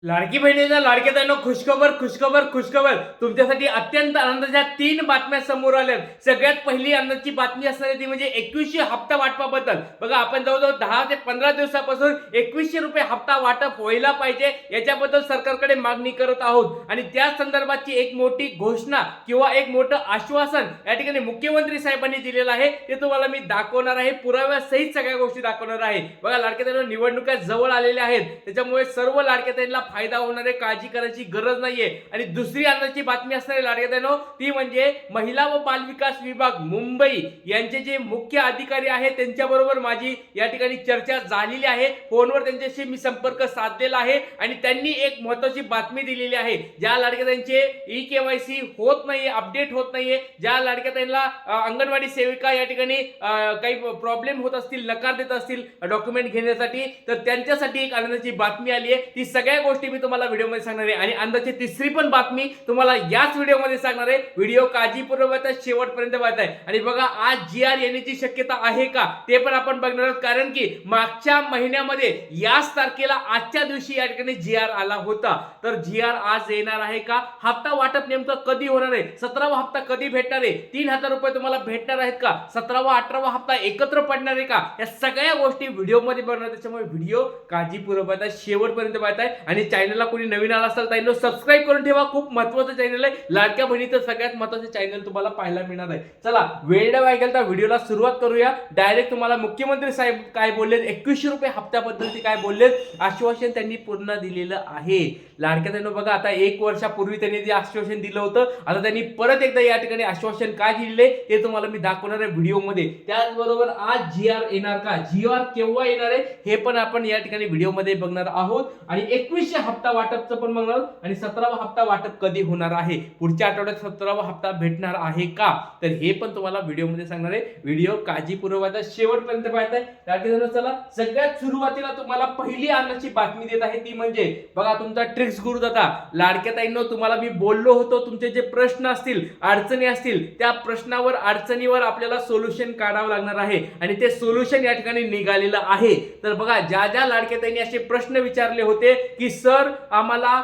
लाडकी बहिणीला लाडक्या खुशखबर खुशखबर खुशखबर तुमच्यासाठी अत्यंत आनंदाच्या 3 बातम्या समोर आल्यात. सगळ्यात पहिली आनंदाची बातमी असणार ती म्हणजे 2100 हप्ता वाटपाबद्दल. बघा, आपण जवळजवळ 10 ते 15 दिवसापासून 2100 रुपये हप्ता वाटप व्हायला पाहिजे याच्याबद्दल सरकारकडे मागणी करत आहोत आणि त्या संदर्भाची एक मोठी घोषणा किंवा एक मोठं आश्वासन या ठिकाणी मुख्यमंत्री साहेबांनी दिलेलं आहे. ते तुम्हाला मी दाखवणार आहे, पुराव्यासहित सगळ्या गोष्टी दाखवणार आहे. बघा, लाडक्या निवडणुका जवळ आलेल्या आहेत, त्याच्यामुळे सर्व लाडक्या फायदा होणार आहे, काळजी करायची गरज नाहीये. आणि दुसरी आनंदाची बातमी असणारी लाडक्यानो ती म्हणजे महिला व बालविकास विभाग मुंबई यांचे जे मुख्य अधिकारी आहेत त्यांच्याबरोबर माझी या ठिकाणी चर्चा झालेली आहे. फोनवर त्यांच्याशी मी संपर्क साधलेला आहे आणि त्यांनी एक महत्त्वाची बातमी दिलेली आहे. ज्या लाडक्याचे ई-केवायसी होत नाहीये, अपडेट होत नाहीये, ज्या लाडक्याला अंगणवाडी सेविका या ठिकाणी काही प्रॉब्लेम होत असतील, नकार देत असतील डॉक्युमेंट घेण्यासाठी, तर त्यांच्यासाठी एक आनंदाची बातमी आली आहे. ती सगळ्या गोष्टी मी तुम्हाला व्हिडिओमध्ये सांगणार आहे आणि अंदाजे तिसरी पण बातमी तुम्हाला याच व्हिडिओमध्ये सांगणार आहे. व्हिडिओ काळजीपूर्वक शेवटपर्यंत बघताय. आणि बघा, आज जी-आर येण्याची शक्यता आहे का ते पण आपण बघणार आहोत, कारण की मागच्या महिन्यामध्ये याच तारखेला आजच्या दिवशी या ठिकाणी जी-आर आला होता. तर जी-आर आज येणार आहे का? हप्ता वाटप नेमकं कधी होणार आहे? 17वा हप्ता कधी भेटणार आहे? 3000 रुपये तुम्हाला भेटणार आहेत का? 17वा 18वा हप्ता एकत्र पडणार आहे का? या सगळ्या गोष्टी व्हिडिओमध्ये बघणार, त्याच्यामुळे व्हिडिओ काळजीपूर्वक शेवटपर्यंत बघताय. आणि चॅनलला कोणी नवीन आला असेल तर सबस्क्राईब करून ठेवा. खूप महत्त्वाचं चॅनल आहे, लाडक्या बहिणीचं सगळ्यात महत्त्वाचं चॅनल तुम्हाला पाहायला मिळणार आहे. चला, वेळ न वाया घालता व्हिडिओला सुरुवात करूया. डायरेक्ट तुम्हाला मुख्यमंत्री साहेब काय बोललेत, 2100 रुपये हप्त्याबद्दल ते काय बोललेत, आश्वासन त्यांनी पूर्ण दिलेलं आहे. लाडक्या बहिणींनो, बघा, आता 1 वर्षापूर्वी त्यांनी जे आश्वासन दिलं होतं, आता त्यांनी परत एकदा या ठिकाणी आश्वासन काय दिलेले ते तुम्हाला मी दाखवणार आहे व्हिडिओमध्ये. त्याचबरोबर आज जी-आर येणार का, जी-आर केव्हा येणार आहे हे पण आपण या ठिकाणी व्हिडिओमध्ये बघणार आहोत. आणि 2100 हप्ता वाटपचं पण बघणार आणि 17वा हप्ता वाटप कधी होणार आहे, पुढच्या आठवड्यात 17वा हप्ता भेटणार आहे का, तर हे पण तुम्हाला व्हिडिओमध्ये सांगणार आहे. व्हिडिओ काळजीपूर्वक शेवटपर्यंत पाहताय. लाडक्या, चला, सगळ्यात सुरुवातीला तुम्हाला पहिली आनंदाची बातमी देत आहे ती म्हणजे बघा, तुमचा ट्रिक्स गुरुदाता लाडक्या ताईंनो, तुम्हाला मी बोललो होतो, तुमचे जे प्रश्न असतील, अडचणी असतील, त्या प्रश्नावर अडचणीवर आपल्याला सोल्युशन काढावं लागणार आहे आणि ते सोल्युशन या ठिकाणी निघालेलं आहे. तर बघा, ज्या ज्या लाडक्या ताईंनी असे प्रश्न विचारले होते की सर आम्हाला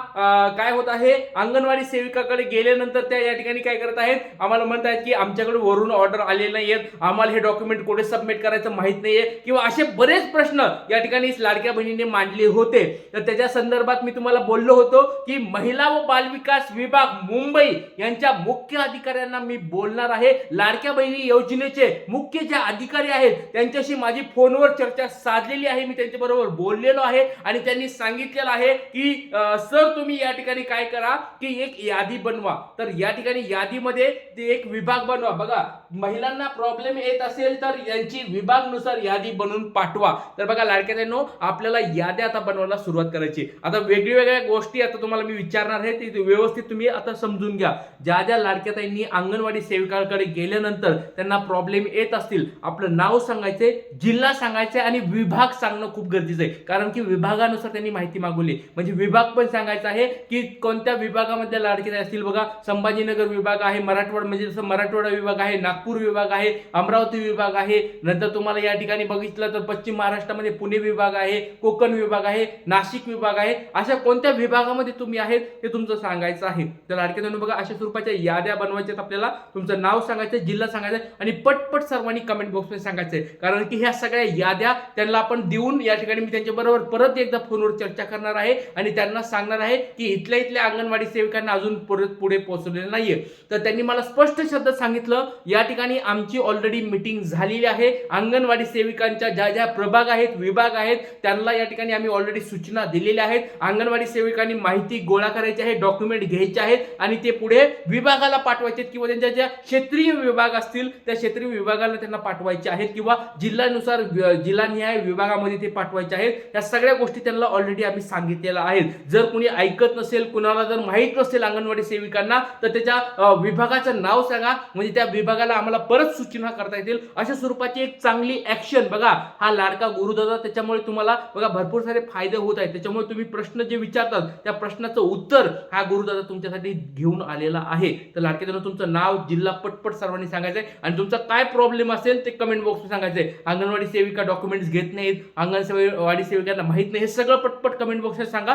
काय होत आहे, अंगणवाडी सेविकाकडे गेल्यानंतर त्या या ठिकाणी काय करत आहेत, आम्हाला म्हणत आहेत की आमच्याकडे वरून ऑर्डर आलेले नाहीयेत, आम्हाला हे डॉक्युमेंट कुठे सबमिट करायचं माहित नाहीये, किंवा असे बरेच प्रश्न या ठिकाणी लाडक्या बहिणीने मांडले होते. तर त्याच्या संदर्भात मी तुम्हाला बोललो होतो की महिला व बालविकास विभाग मुंबई यांच्या मुख्य अधिकाऱ्यांना मी बोलणार आहे. लाडक्या बहिणी योजनेचे मुख्य जे अधिकारी आहेत त्यांच्याशी माझी फोनवर चर्चा साधलेली आहे, मी त्यांच्याबरोबर बोललेलो आहे आणि त्यांनी सांगितलेलं आहे की सर तुम्ही या ठिकाणी काय करा की एक यादी बनवा. तर या ठिकाणी यादीमध्ये एक विभाग बनवा. बघा, महिलांना प्रॉब्लेम येत असेल तर यांची विभागानुसार यादी बनवून पाठवा. तर बघा लाडक्यांनो, आपल्याला याद्या आता बनवायला सुरुवात करायची. आता वेगवेगळ्या गोष्टी आता तुम्हाला मी विचारणार आहे, ते व्यवस्थित तुम्ही आता समजून घ्या. ज्या ज्या लाडक्याताईंनी अंगणवाडी सेविकांकडे गेल्यानंतर त्यांना प्रॉब्लेम येत असतील, आपलं नाव सांगायचंय, जिल्हा सांगायचंय आणि विभाग सांगणं खूप गरजेचं आहे, कारण की विभागानुसार त्यांनी माहिती मागवली. म्हणजे विभाग पण सांगायचा आहे की कोणत्या विभागामध्ये लाडके असतील. बघा, संभाजीनगर विभाग आहे, मराठवाडा म्हणजे जसं मराठवाडा विभाग आहे, नागपूर विभाग आहे, अमरावती विभाग आहे, नंतर तुम्हाला या ठिकाणी बघितलं तर पश्चिम महाराष्ट्रामध्ये पुणे विभाग आहे, कोकण विभाग आहे, नाशिक विभाग आहे. अशा कोणत्या विभागामध्ये तुम्ही आहेत ते तुमचं सांगायचं आहे. तर लाडक्यांनो, बघा, अशा स्वरूपाच्या याद्या बनवायच्यात आपल्याला. तुमचं नाव सांगायचं, जिल्हा सांगायचा आणि पटपट सर्वांनी कमेंट बॉक्समध्ये सांगायचंय, कारण की ह्या सगळ्या याद्या त्यांना आपण देऊन या ठिकाणी मी त्यांच्याबरोबर परत एकदा फोनवर चर्चा करणार आहे आणि त्यांना सांगणार आहे की इथल्या अंगणवाडी सेविकांना अजून परत पुढे पोहोचलेलं नाहीये. तर त्यांनी मला स्पष्ट शब्दात सांगितलं, या ठिकाणी आमची ऑलरेडी मीटिंग झालेली आहे. अंगणवाडी सेविकांच्या ज्या ज्या प्रभाग आहेत, विभाग आहेत, त्यांना या ठिकाणी आम्ही ऑलरेडी सूचना दिलेल्या आहेत. अंगणवाडी सेविकांनी माहिती गोळा करायची आहे, डॉक्युमेंट घ्यायचे आहेत आणि ते पुढे विभागाला पाठवायचे किंवा त्यांच्या ज्या क्षेत्रीय विभाग असतील त्या क्षेत्रीय विभागाला त्यांना पाठवायचे आहेत किंवा जिल्ह्यानुसार जिल्हानिहाय विभागामध्ये ते पाठवायचे आहेत. या सगळ्या गोष्टी त्यांना ऑलरेडी आम्ही सांगितलेल्या आहेत. जर कुणी ऐकत नसेल, कुणाला जर माहित नसेल अंगणवाडी सेविकांना, तर त्याच्या विभागाचं नाव सांगा, म्हणजे त्या विभागाला आम्हाला परत सूचना करता येतील. अशा स्वरूपाची एक चांगली ऍक्शन. बघा, हा लाडका गुरुदादा, त्याच्यामुळे तुम्हाला बघा भरपूर सारे फायदे होत आहेत. त्याच्यामुळे तुम्ही प्रश्न जे विचारतात त्या प्रश्नाचं उत्तर हा गुरुदादा तुमच्यासाठी घेऊन आलेला आहे. तर लाडक्यांनो, तुमचं नाव, जिल्हा पटपट सर्वांनी सांगायचंय आणि तुमचा काय प्रॉब्लेम असेल ते कमेंट बॉक्समध्ये सांगायचंय. अंगणवाडी सेविका डॉक्युमेंट्स घेत नाहीत, अंगणवाडी सेविकांना माहित नाही, हे सगळं पटपट कमेंट बॉक्समध्ये सांगा.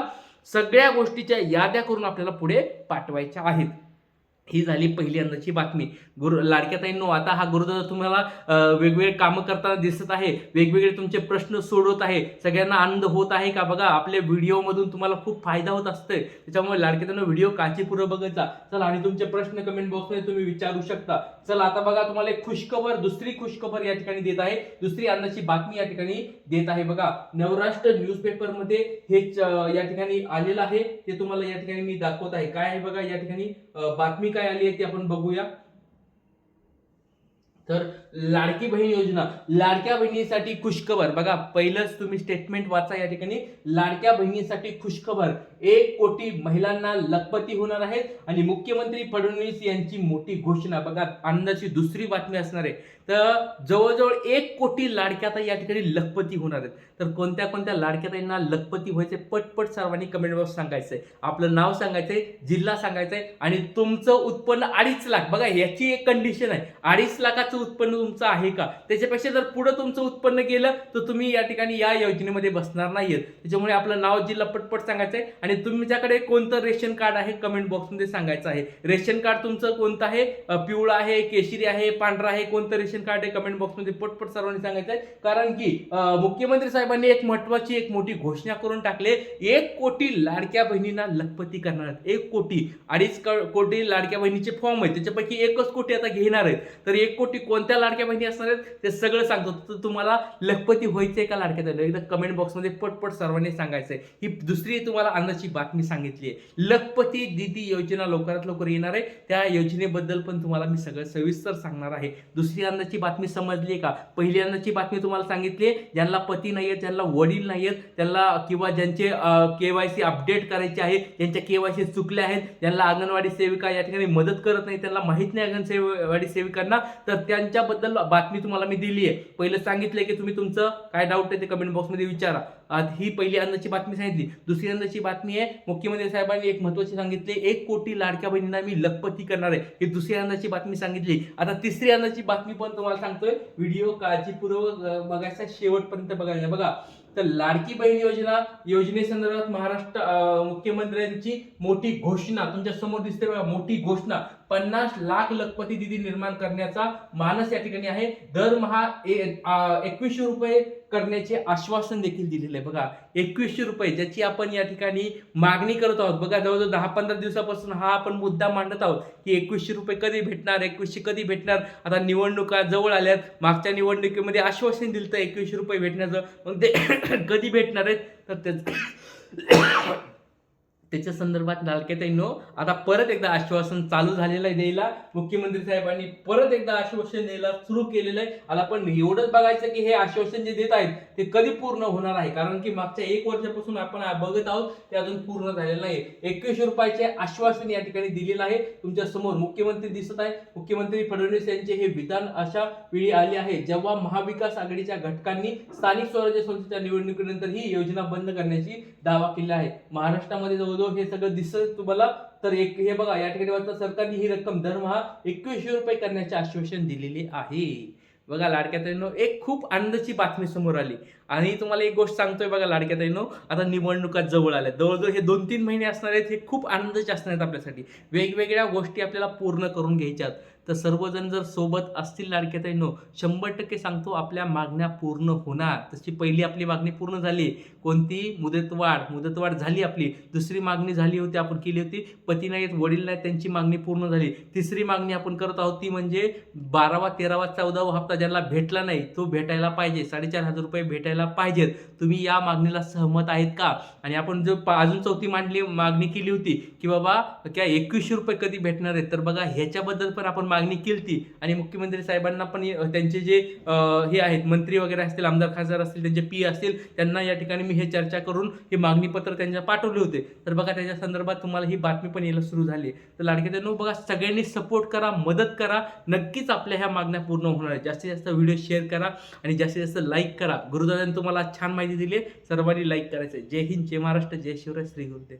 सगळ्या गोष्टीच्या याद्या करून आपल्याला पुढे पाठवायच्या आहेत. ही झाली पहिली आनंदाची बातमी. लाडक्या ताईंनो, आता हा गुरुदादा तुम्हाला वेगवेगळे कामं करताना दिसत आहे, वेगवेगळे तुमचे प्रश्न सोडवत आहे, सगळ्यांना आनंद होत आहे का? बघा, आपल्या व्हिडिओमधून तुम्हाला खूप फायदा होत असतोय. त्याच्यामुळे लाडक्या ताईंनो, व्हिडिओ काळजीपूर्वक बघत जा. चला, आणि तुमचे प्रश्न कमेंट बॉक्समध्ये तुम्ही विचारू शकता. चला, आता बघा, तुम्हाला एक खुशखबर, दुसरी खुशखबर या ठिकाणी देत आहे, दुसरी आनंदाची बातमी या ठिकाणी देत आहे. बघा, नवराष्ट्र न्यूजपेपरमध्ये हे या ठिकाणी आलेलं आहे, ते तुम्हाला या ठिकाणी मी दाखवत आहे. काय आहे बघा, या ठिकाणी बातमी काय आली आहे ते आपण बघूया. तर लाडकी बहीण योजना, लाडक्या बहिणीसाठी खुशखबर. बघा, पहिलंच तुम्ही स्टेटमेंट वाचा या ठिकाणी. लाडक्या बहिणीसाठी खुशखबर, 1 कोटी महिलांना लखपती होणार आहेत आणि मुख्यमंत्री फडणवीस यांची मोठी घोषणा. बघा, आनंदाची दुसरी बातमी असणार आहे. तर जवळजवळ 1 कोटी लाडक्या ताई या ठिकाणी लखपती होणार आहेत. तर कोणत्या कोणत्या लाडक्या ताईंना लखपती व्हायचे पटपट सर्वांनी कमेंट बॉक्स सांगायचंय, आपलं नाव सांगायचंय, जिल्हा सांगायचंय आणि तुमचं उत्पन्न 2.5 लाख. बघा, याची एक कंडिशन आहे, 2.5 लाखाचं उत्पन्न तुमचं आहे का? त्याच्यापेक्षा जर पुढे तुमचं उत्पन्न गेलं तर तुम्ही या ठिकाणी या योजनेमध्ये बसणार नाहीये. त्याच्यामुळे आपलं नाव, जिल्हा पटपट सांगायचंय आणि तुमच्याकडे कोणतं रेशन कार्ड आहे कमेंट बॉक्समध्ये सांगायचं आहे. रेशन कार्ड तुमचं कोणतं आहे? पिवळा आहे, केशरी आहे, पांढरा आहे, कोणतं रेशन कार्ड आहे कमेंट बॉक्समध्ये पटपट सर्वांनी सांगायचं आहे. कारण की मुख्यमंत्री साहेबांनी एक महत्वाची, एक मोठी घोषणा करून टाकले. 1 कोटी लाडक्या बहिणींना लखपती करणार आहेत. 1 कोटी, 2.5 कोटी लाडक्या बहिणीचे फॉर्म आहेत, त्याच्यापैकी 1 कोटी आता घेणार आहेत. तर 1 कोटी कोणत्या लाडक्या बहिणी असणार आहेत ते सगळं सांगतो. तर तुम्हाला लखपती व्हायचंय का लाडक्या बहिणी? एकदा कमेंट बॉक्समध्ये पटपट सर्वांनी सांगायचंय. ही दुसरी तुम्हाला आनंदाची बातमी सांगितली आहे. लखपती दीदी योजना लवकरात लवकर येणार आहे. त्या योजनेबद्दल पण तुम्हाला मी सगळं सविस्तर सांगणार आहे. दुसरी आनंदाची बातमी समजली का? पहिली आनंदाची बातमी तुम्हाला सांगितली आहे, ज्यांना पती नाहीये, ज्यांना वडील नाहीयेत, त्यांना किंवा ज्यांचे KYC अपडेट करायचे आहे, ज्यांच्या KYC चुकले आहेत, ज्यांना अंगणवाडी सेविका या ठिकाणी मदत करत नाही, त्यांना माहित नाही अंगणवाडी सेविकांना, तर त्यांच्याबद्दल बातमी तुम्हाला मी दिली आहे. पहिलं सांगितलंय की तुम्ही तुमचं काय डाऊट आहे ते कमेंट बॉक्समध्ये विचारा. ही पहिली आनंदाची बातमी सांगितली. दुसरी आनंदाची बातमी आहे, मुख्यमंत्री साहेबांनी एक महत्त्वाची सांगितले, 1 कोटी लाडक्या बहिणींना मी लखपती करणार आहे. ही दुसरी आनंदाची बातमी सांगितली. आता तिसरी आनंदाची बातमी पण तुम्हाला सांगतोय. व्हिडिओ काळजीपूर्वक बघायचा, शेवटपर्यंत बघायचा. बघा, तर लाडकी बहीण योजनेसंदर्भात महाराष्ट्र मुख्यमंत्र्यांची मोठी घोषणा तुमच्या समोर दिसते बघा. मोठी घोषणा, 50 लाख लखपती दिदी निर्माण करण्याचा मानस या ठिकाणी आहे. दरमहा 2100 रुपये करण्याचे आश्वासन देखील दिलेलं आहे. बघा, 2100 रुपये ज्याची आपण या ठिकाणी मागणी करत आहोत. बघा, जवळजवळ 10-15 दिवसापासून हा आपण मुद्दा मांडत आहोत की 2100 रुपये कधी भेटणार, 2100 कधी भेटणार. आता निवडणुका जवळ आल्यात. मागच्या निवडणुकीमध्ये आश्वासन दिलं 2100 रुपये भेटण्याचं, मग ते कधी भेटणार आहेत? तर त्याच्या संदर्भात लाडक्या ताईंनो, आता परत एकदा आश्वासन चालू झालेलं आहे द्यायला. मुख्यमंत्री साहेबांनी परत एकदा आश्वासन द्यायला सुरू केलेलं आहे. आता पण एवढंच बघायचं की हे आश्वासन जे देत आहेत ते कधी पूर्ण होणार आहे. कारण की मागच्या 1 वर्षापासून आपण बघत आहोत ते अजून पूर्ण झालेलं नाही. 2100 रुपयाचे आश्वासन या ठिकाणी दिलेलं आहे. तुमच्या समोर मुख्यमंत्री दिसत आहे. मुख्यमंत्री फडणवीस यांचे हे विधान अशा वेळी आले आहे जेव्हा महाविकास आघाडीच्या घटकांनी स्थानिक स्वराज्य संस्थेच्या निवडणुकीनंतर ही योजना बंद करण्याची दावा केला आहे. महाराष्ट्रामध्ये हे सगळं दिसत तुम्हाला. तर हे बघा, या ठिकाणी वाटतं सरकारने ही रक्कम दरमहा 2100 रुपये करण्याचे आश्वासन दिलेले आहे. बघा लाडक्या ताईंनो, एक खूप आनंदाची बातमी समोर आली. आणि तुम्हाला एक गोष्ट सांगतोय बघा लाडक्या ताईंनो, आता निवडणुका जवळ आल्या. जवळजवळ हे 2-3 महिने असणार आहेत. हे खूप आनंदाचे असणार आहेत आपल्यासाठी. वेगवेगळ्या गोष्टी आपल्याला पूर्ण करून घ्यायच्यात. तर सर्वजण जर सोबत असतील लाडक्या ताईंनो, 100% सांगतो आपल्या मागण्या पूर्ण होणार. तशी पहिली आपली मागणी पूर्ण झाली. कोणती? मुदतवाढ झाली आपली. दुसरी मागणी झाली होती, आपण केली होती, पती नाहीत, वडील नाहीत, त्यांची मागणी पूर्ण झाली. तिसरी मागणी आपण करत आहोत ती म्हणजे 12वा, 13वा, 14वा हप्ता ज्यांना भेटला नाही तो भेटायला पाहिजे. 4500 रुपये भेटायला पाहिजेत. तुम्ही या मागणीला सहमत आहेत का? आणि आपण जो अजून चौथी मागणी केली होती की बाबा क्या 2100 रुपये कधी भेटणार आहेत, तर बघा ह्याच्याबद्दल पण आपण मागणी केली. आणि मुख्यमंत्री साहेबांना पण त्यांचे जे हे आहेत, मंत्री वगैरे असतील, आमदार खासदार असतील, त्यांचे पी असतील, त्यांना या ठिकाणी मी हे चर्चा करून हे मागणी पत्र त्यांच्या पाठवले होते. तर बघा, त्याच्या संदर्भात तुम्हाला ही बातमी पण यायला सुरू झाली. तर लाडक्या ताईंनो, बघा, सगळ्यांनी सपोर्ट करा, मदत करा. नक्कीच आपल्या ह्या मागण्या पूर्ण होणार आहेत. जास्तीत जास्त व्हिडिओ शेअर करा आणि जास्तीत जास्त लाईक करा. गुरुदादांनी तुम्हाला छान माहिती दिली, सर्वांनी लाईक करायचं. जय हिंद, जय महाराष्ट्र, जय शिवराय, श्री गुरुदेव.